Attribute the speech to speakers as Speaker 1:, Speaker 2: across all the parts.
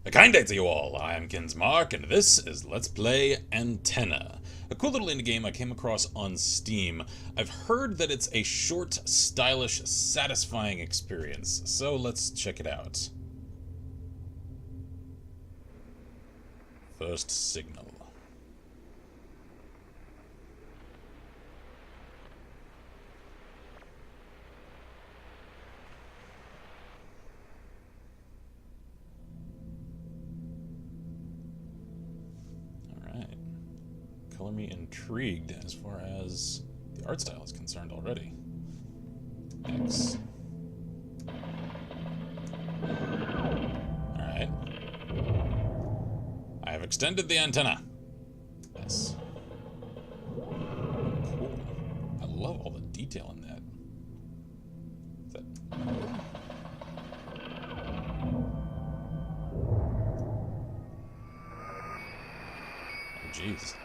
Speaker 1: A kind day to you all, I am Kinsmarck, and this is Let's Play Antenna. A cool little indie game I came across on Steam. I've heard that it's a short, stylish, satisfying experience, so let's check it out. First signal. Color me intrigued as far as the art style is concerned already. X. Alright. I have extended the antenna. Yes. Cool. I love all the detail in that. Is that... Oh, jeez.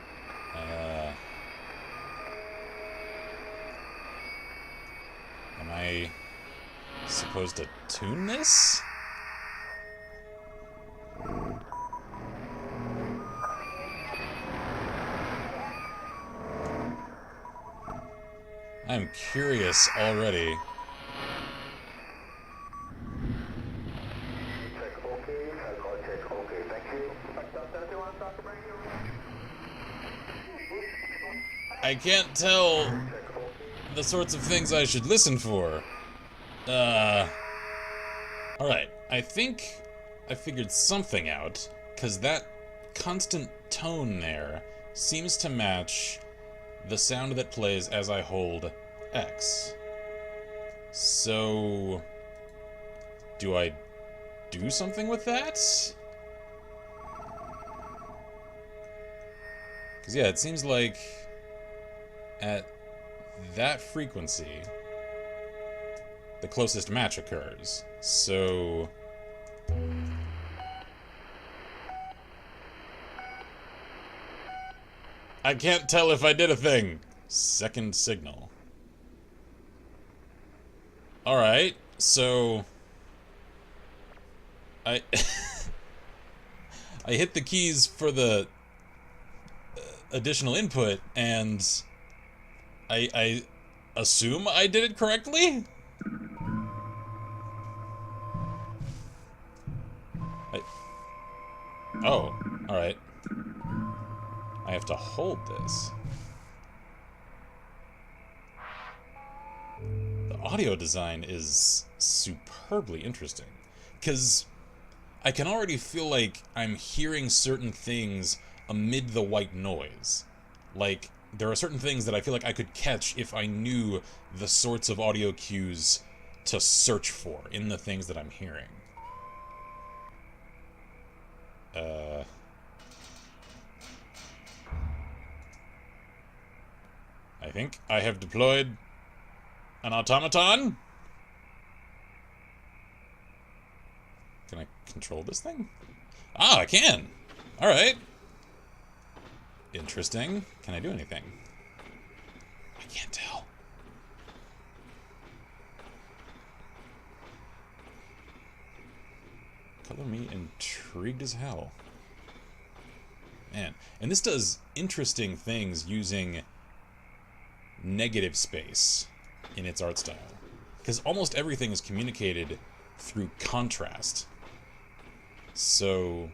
Speaker 1: Am I supposed to tune this? I'm curious already. I can't tell the sorts of things I should listen for. Alright, I think I figured something out, because that constant tone there seems to match the sound that plays as I hold X. So, do I do something with that? Because yeah, it seems like at that frequency, the closest match occurs. So... I can't tell if I did a thing. Second signal. Alright, so... I hit the keys for the additional input, and I assume I did it correctly? Oh, alright. I have to hold this. The audio design is superbly interesting, because I can already feel like I'm hearing certain things amid the white noise. Like, there are certain things that I feel like I could catch if I knew the sorts of audio cues to search for in the things that I'm hearing. I think I have deployed an automaton? Can I control this thing? Ah, I can! Alright. Interesting. Can I do anything? I can't tell. Color me intrigued as hell. Man. And this does interesting things using negative space in its art style. Because almost everything is communicated through contrast. So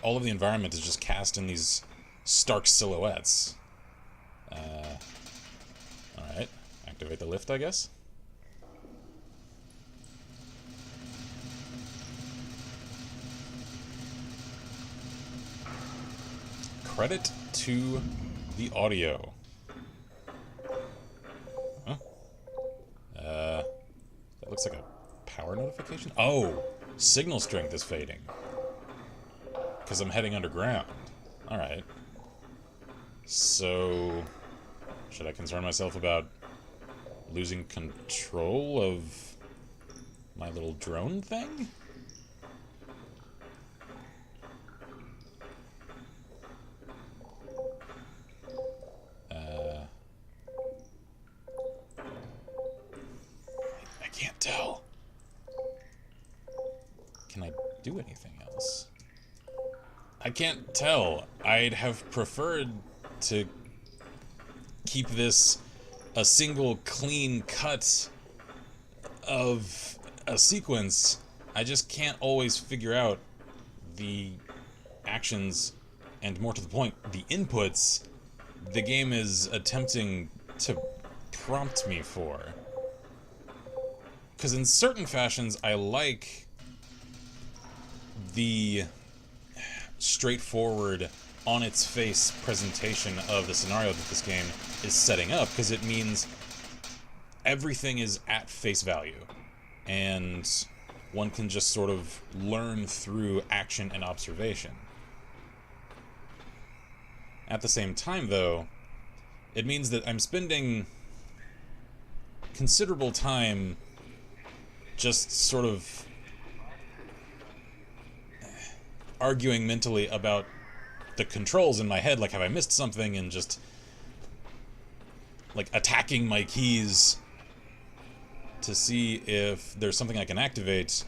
Speaker 1: all of the environment is just cast in these stark silhouettes. Alright. Activate the lift, I guess? Credit to the audio. Huh? That looks like a power notification? Oh! Signal strength is fading. Because I'm heading underground. Alright. So... should I concern myself about losing control of my little drone thing? I can't tell. Can I do anything else. I can't tell. I'd have preferred to keep this a single clean cut of a sequence. I just can't always figure out the actions, and more to the point, the inputs the game is attempting to prompt me for. Because in certain fashions, I like the straightforward, on its face presentation of the scenario that this game is setting up, because it means everything is at face value, and one can just sort of learn through action and observation. At the same time, though, it means that I'm spending considerable time just sort of arguing mentally about the controls in my head, like have I missed something, and just like attacking my keys to see if there's something I can activate.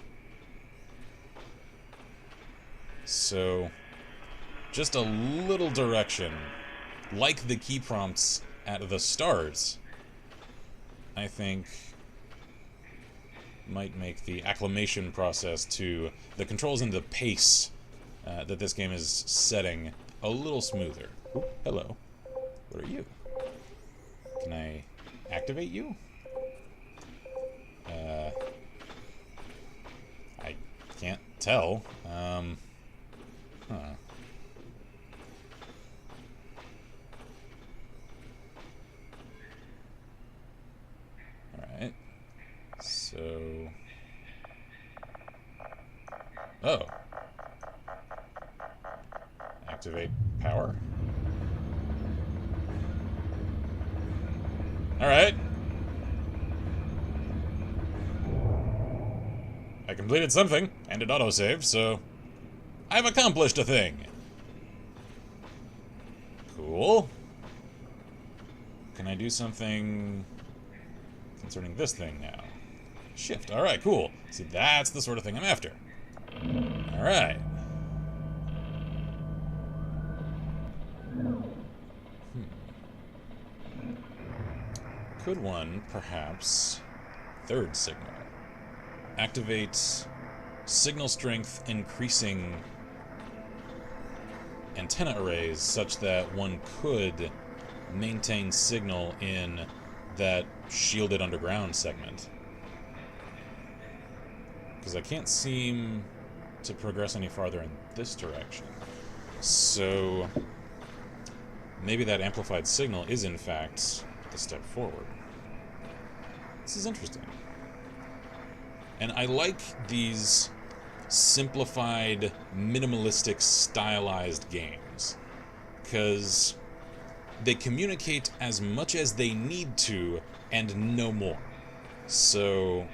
Speaker 1: So just a little direction, like the key prompts at the start, I think might make the acclimation process to the controls and the pace that this game is setting a little smoother. Ooh, hello. What are you? Can I activate you? I can't tell. Huh. Alright. So... Oh. Activate power. Alright. I completed something, and it autosaved, so I've accomplished a thing. Cool. Can I do something concerning this thing now? Shift. Alright, cool. See, that's the sort of thing I'm after. Alright. Could one, perhaps, third signal, activate signal strength increasing antenna arrays such that one could maintain signal in that shielded underground segment? Because I can't seem to progress any farther in this direction. So maybe that amplified signal is in fact the step forward. This is interesting. And I like these simplified, minimalistic, stylized games, because they communicate as much as they need to and no more. So,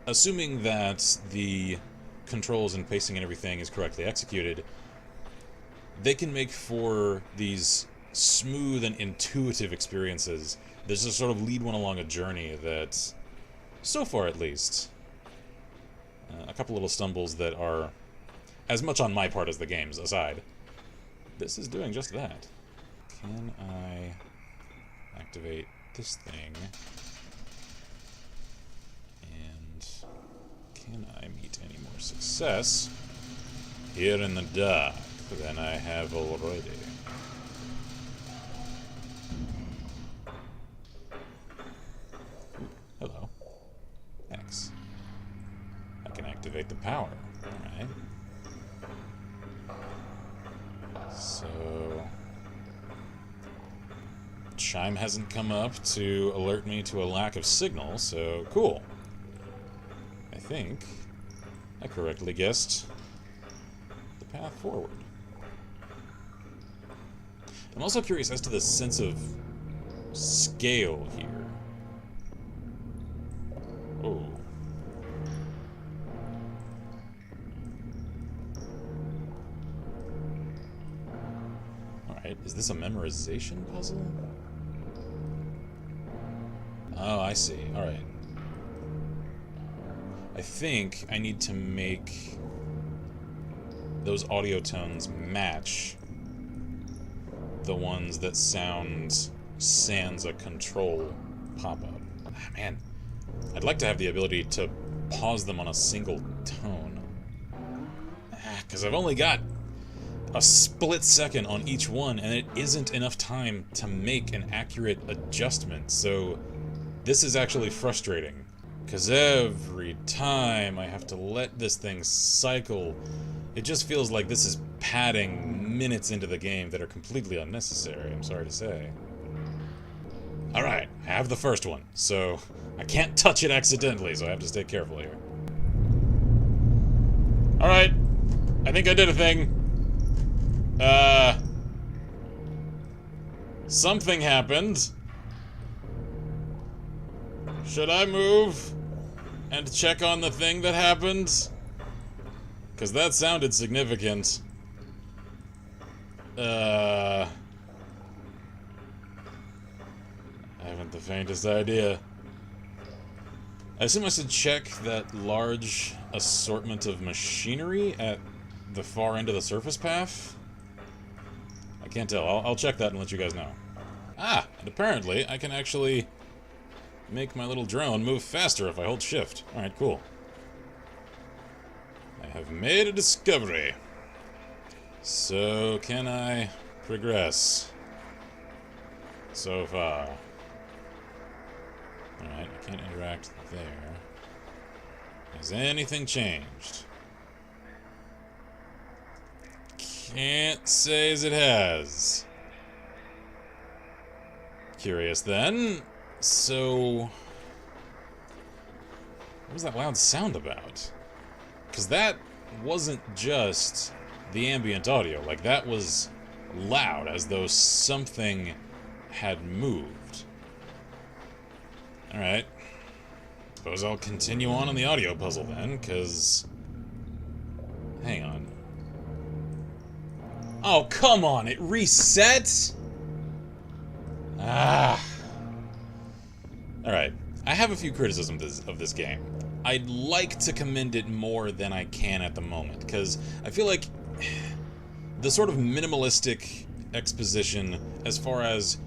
Speaker 1: assuming that the controls and pacing and everything is correctly executed, they can make for these smooth and intuitive experiences that just sort of lead one along a journey that, so far at least, a couple little stumbles that are as much on my part as the game's aside, this is doing just that. Can I activate this thing? And can I meet any more success here in the dark than I have already? Ooh, hello. X. I can activate the power. Alright. So... chime hasn't come up to alert me to a lack of signal, so cool. I think I correctly guessed the path forward. I'm also curious as to the sense of scale here. Oh. Alright, is this a memorization puzzle? Oh, I see. Alright. I think I need to make those audio tones match the ones that sound sans a control pop-up. Ah, man, I'd like to have the ability to pause them on a single tone. Because I've only got a split second on each one, and it isn't enough time to make an accurate adjustment, so this is actually frustrating. Because every time I have to let this thing cycle, it just feels like this is padding minutes into the game that are completely unnecessary, I'm sorry to say. Alright, I have the first one, so I can't touch it accidentally, so I have to stay careful here. Alright, I think I did a thing. Something happened. Should I move and check on the thing that happened? Because that sounded significant. I haven't the faintest idea. I assume I should check that large assortment of machinery at the far end of the surface path? I can't tell. I'll check that and let you guys know. Ah, and apparently I can actually make my little drone move faster if I hold shift. Alright, cool. I have made a discovery. So, can I progress so far? Alright, I can't interact there. Has anything changed? Can't say as it has. Curious then. So, what was that loud sound about? Because that wasn't just the ambient audio. Like, that was loud, as though something had moved. Alright. Suppose I'll continue on in the audio puzzle then, because... Hang on. Oh, come on! It resets?! Ah... Alright, I have a few criticisms of this game. I'd like to commend it more than I can at the moment, because I feel like the sort of minimalistic exposition as far as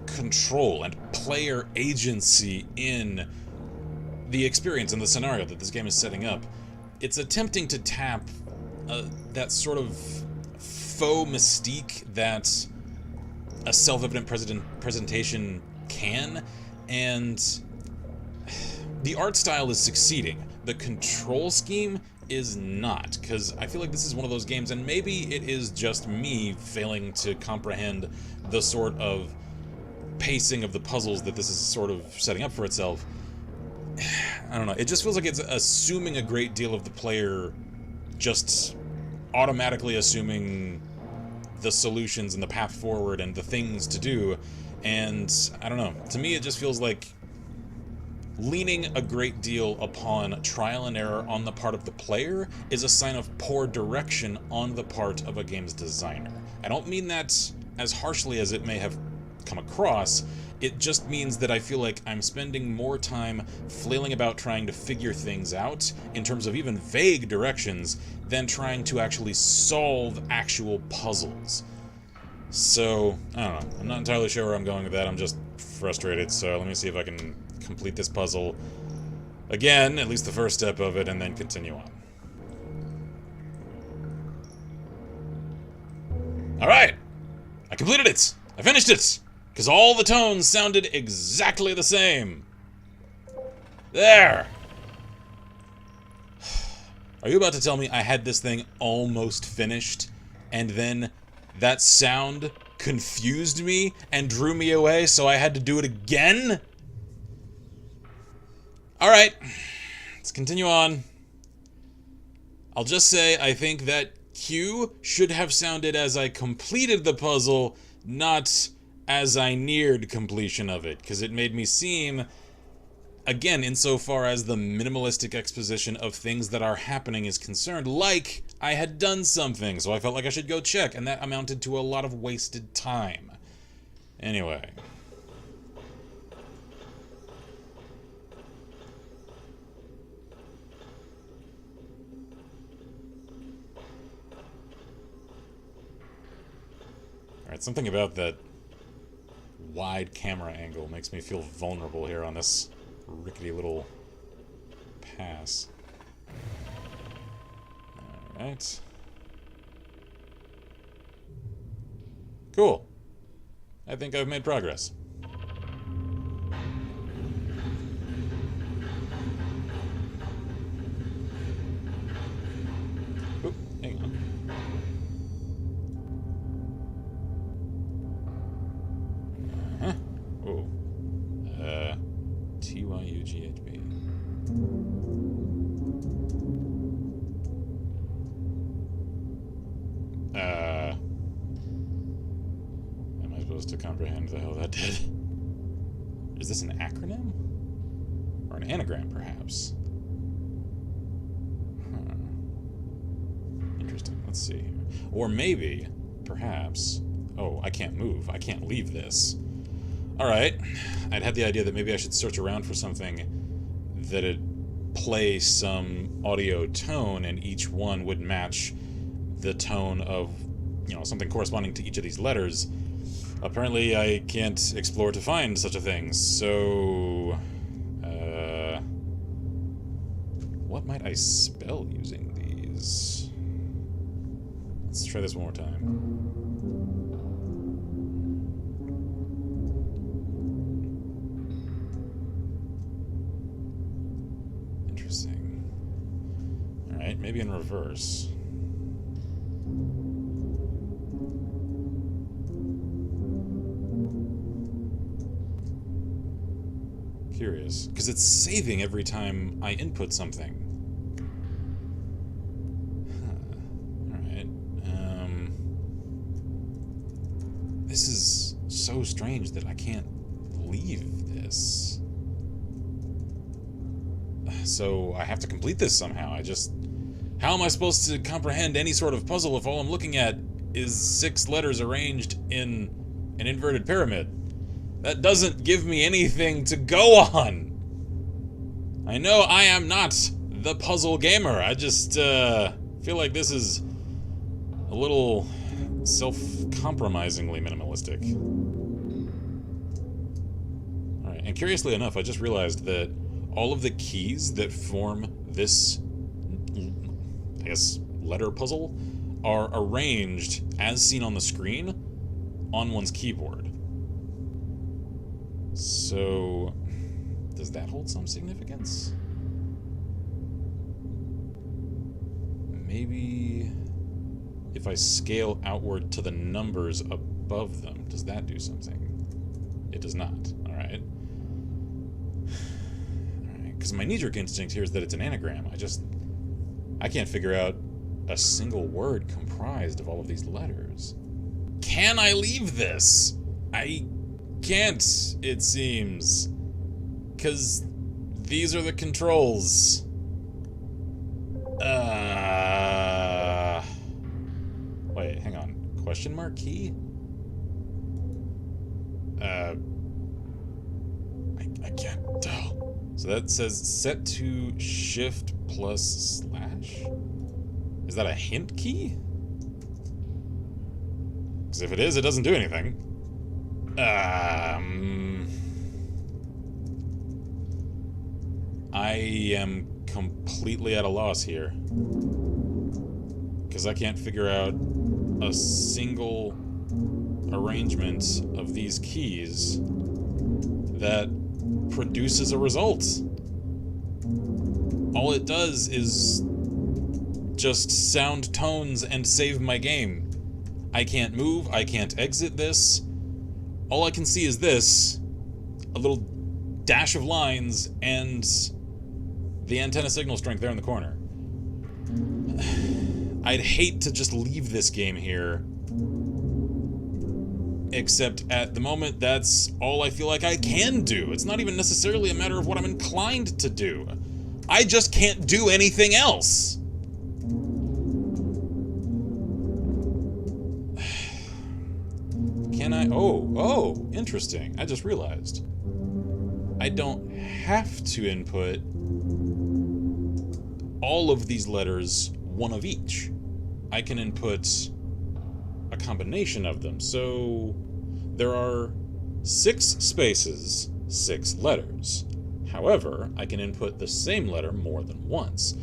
Speaker 1: control and player agency in the experience and the scenario that this game is setting up, it's attempting to tap that sort of faux mystique that a self-evident presentation can, and the art style is succeeding. The control scheme is not, because I feel like this is one of those games, and maybe it is just me failing to comprehend the sort of pacing of the puzzles that this is sort of setting up for itself. I don't know, it just feels like it's assuming a great deal of the player, just automatically assuming the solutions and the path forward and the things to do. And, I don't know, to me it just feels like leaning a great deal upon trial and error on the part of the player is a sign of poor direction on the part of a game's designer. I don't mean that as harshly as it may have come across, it just means that I feel like I'm spending more time flailing about trying to figure things out, in terms of even vague directions, than trying to actually solve actual puzzles. So, I don't know. I'm not entirely sure where I'm going with that. I'm just frustrated, so let me see if I can complete this puzzle again, at least the first step of it, and then continue on. Alright! I completed it! I finished it! Because all the tones sounded exactly the same. There! Are you about to tell me I had this thing almost finished, and then that sound confused me and drew me away, so I had to do it again? Alright, let's continue on. I'll just say I think that Q should have sounded as I completed the puzzle, not as I neared completion of it, because it made me seem, again, insofar as the minimalistic exposition of things that are happening is concerned, like I had done something, so I felt like I should go check, and that amounted to a lot of wasted time. Anyway. Alright, something about that wide camera angle makes me feel vulnerable here on this rickety little pass. Alright. Cool. I think I've made progress. Oop, hang on. Oh. TYUGHB. Am I supposed to comprehend the hell that did? Is this an acronym? Or an anagram, perhaps? Huh. Interesting. Let's see here. Or maybe, perhaps... Oh, I can't move. I can't leave this. Alright. I'd had the idea that maybe I should search around for something that'd play some audio tone, and each one would match the tone of, you know, something corresponding to each of these letters. Apparently, I can't explore to find such a thing, so... what might I spell using these? Let's try this one more time. Interesting. Alright, maybe in reverse. Curious, because it's saving every time I input something. Huh. Alright. This is so strange that I can't leave this. So I have to complete this somehow. How am I supposed to comprehend any sort of puzzle if all I'm looking at is 6 letters arranged in an inverted pyramid? That doesn't give me anything to go on. I know I am not the puzzle gamer. I just feel like this is a little self-compromisingly minimalistic. Alright, and curiously enough, I just realized that all of the keys that form this, I guess, letter puzzle are arranged, as seen on the screen, on one's keyboard. So, does that hold some significance? Maybe if I scale outward to the numbers above them, does that do something? It does not. Alright. Alright, because my knee-jerk instinct here is that it's an anagram. I can't figure out a single word comprised of all of these letters. Can I leave this? I can't, it seems. Because these are the controls. Wait, hang on. Question mark key? I can't tell. So that says set to shift plus slash? Is that a hint key? Because if it is, it doesn't do anything. I am completely at a loss here. Because I can't figure out a single arrangement of these keys that produces a result. All it does is just sound tones and save my game. I can't move, I can't exit this. All I can see is this, a little dash of lines, and the antenna signal strength there in the corner. I'd hate to just leave this game here, except at the moment that's all I feel like I can do. It's not even necessarily a matter of what I'm inclined to do. I just can't do anything else. Can I? Oh, interesting. I just realized. I don't have to input all of these letters, one of each. I can input a combination of them. So there are 6 spaces, 6 letters. However, I can input the same letter more than once.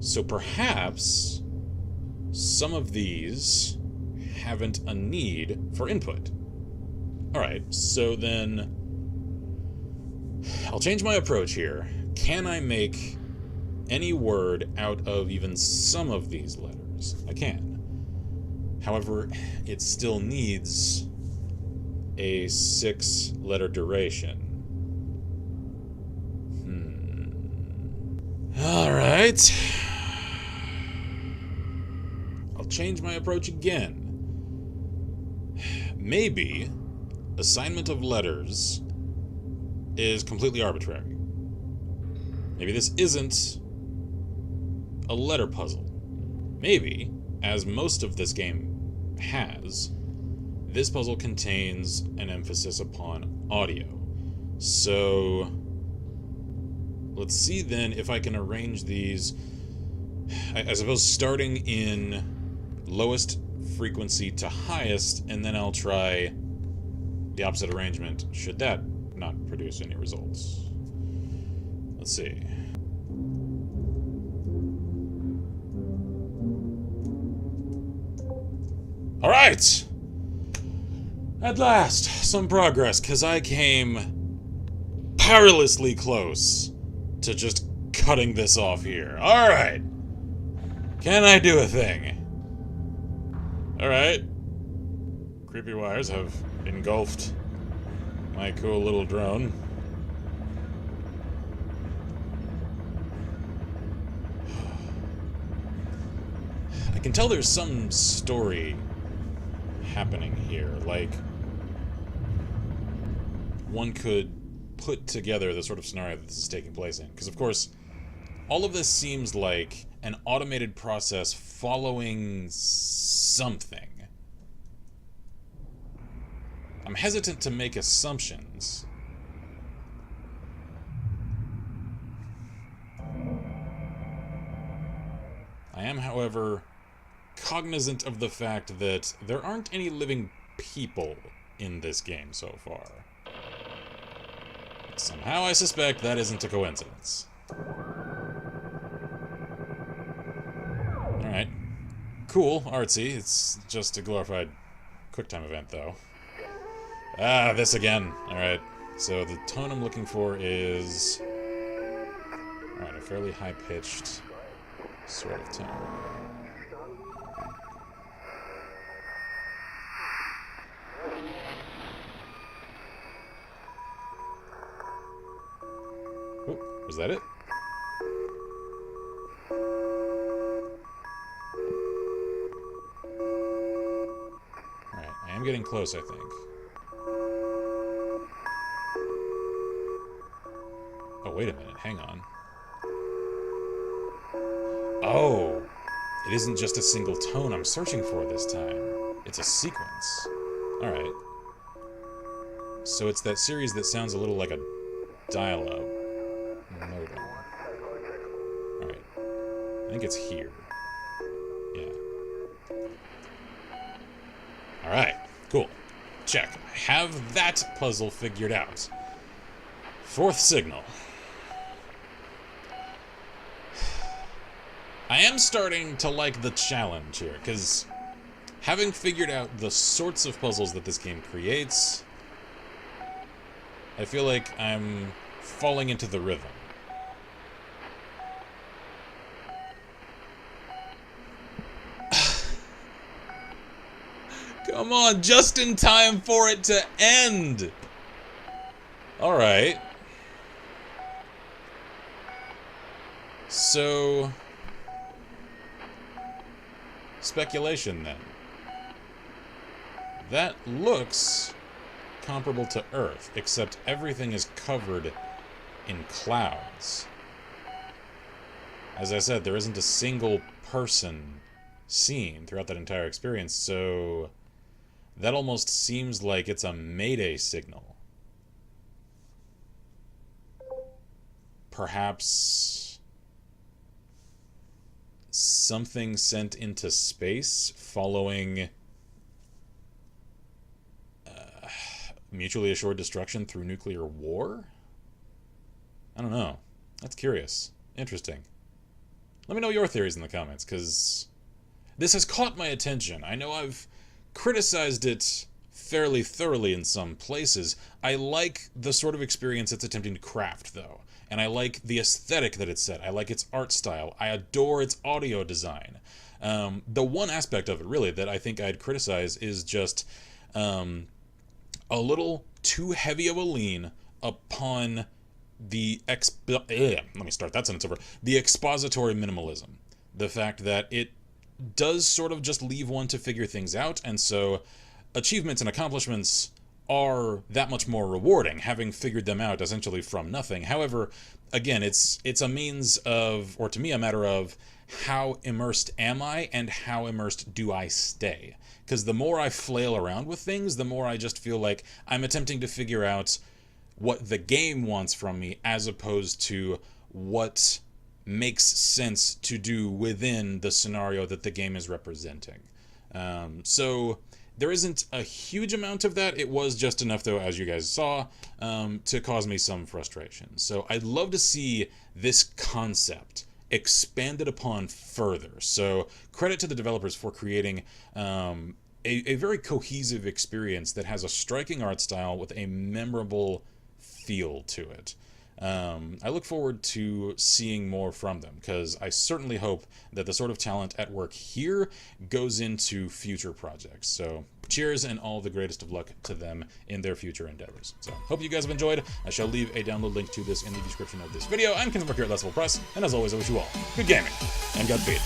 Speaker 1: So perhaps some of these haven't a need for input. Alright, so then I'll change my approach here. Can I make any word out of even some of these letters? I can. However, it still needs a 6-letter duration. Alright. I'll change my approach again. Maybe assignment of letters is completely arbitrary. Maybe this isn't a letter puzzle. Maybe, as most of this game has, this puzzle contains an emphasis upon audio. So let's see then if I can arrange these, I suppose starting in lowest frequency to highest, and then I'll try the opposite arrangement should that not produce any results. Let's see. Alright! At last, some progress, because I came perilously close to just cutting this off here. Alright! Can I do a thing? Alright. Creepy wires have engulfed my cool little drone. I can tell there's some story happening here. Like, one could put together the sort of scenario that this is taking place in. Because, of course, all of this seems like an automated process following something. I'm hesitant to make assumptions. I am, however, cognizant of the fact that there aren't any living people in this game so far. Somehow I suspect that isn't a coincidence. Alright. Cool, artsy. It's just a glorified QuickTime event, though. Ah, this again. Alright. So the tone I'm looking for is... Alright, a fairly high-pitched sort of tone. Oh, was that it? Alright, I am getting close, I think. Oh, wait a minute, hang on. Oh! It isn't just a single tone I'm searching for this time. It's a sequence. Alright. So it's that series that sounds a little like a dial-up modem. Alright. I think it's here. Yeah. Alright. Cool. Check. I have that puzzle figured out. 4th signal. I am starting to like the challenge here, because having figured out the sorts of puzzles that this game creates, I feel like I'm falling into the rhythm. Come on, just in time for it to end! Alright. So... speculation, then. That looks comparable to Earth, except everything is covered in clouds. As I said, there isn't a single person seen throughout that entire experience, so that almost seems like it's a Mayday signal. Perhaps something sent into space following Mutually assured destruction through nuclear war? I don't know. That's curious. Interesting. Let me know your theories in the comments, because this has caught my attention. I know I've criticized it fairly thoroughly in some places. I like the sort of experience it's attempting to craft, though. And I like the aesthetic that it's set. I like its art style. I adore its audio design. The one aspect of it, really, that I think I'd criticize is just a little too heavy of a lean upon the let me start that sentence over. The expository minimalism. The fact that it does sort of just leave one to figure things out, and so achievements and accomplishments are that much more rewarding, having figured them out essentially from nothing. However, again, it's a means of, or to me, a matter of, how immersed am I and how immersed do I stay? Because the more I flail around with things, the more I just feel like I'm attempting to figure out what the game wants from me, as opposed to what makes sense to do within the scenario that the game is representing. So there isn't a huge amount of that. It was just enough, though, as you guys saw, to cause me some frustration. So I'd love to see this concept expanded upon further. So credit to the developers for creating a very cohesive experience that has a striking art style with a memorable feel to it. I look forward to seeing more from them, because I certainly hope that the sort of talent at work here goes into future projects. So cheers and all the greatest of luck to them in their future endeavors. So hope you guys have enjoyed. I shall leave a download link to this in the description of this video. I'm Kinsmarck here at Less Press, and as always, I wish you all good gaming and Godspeed.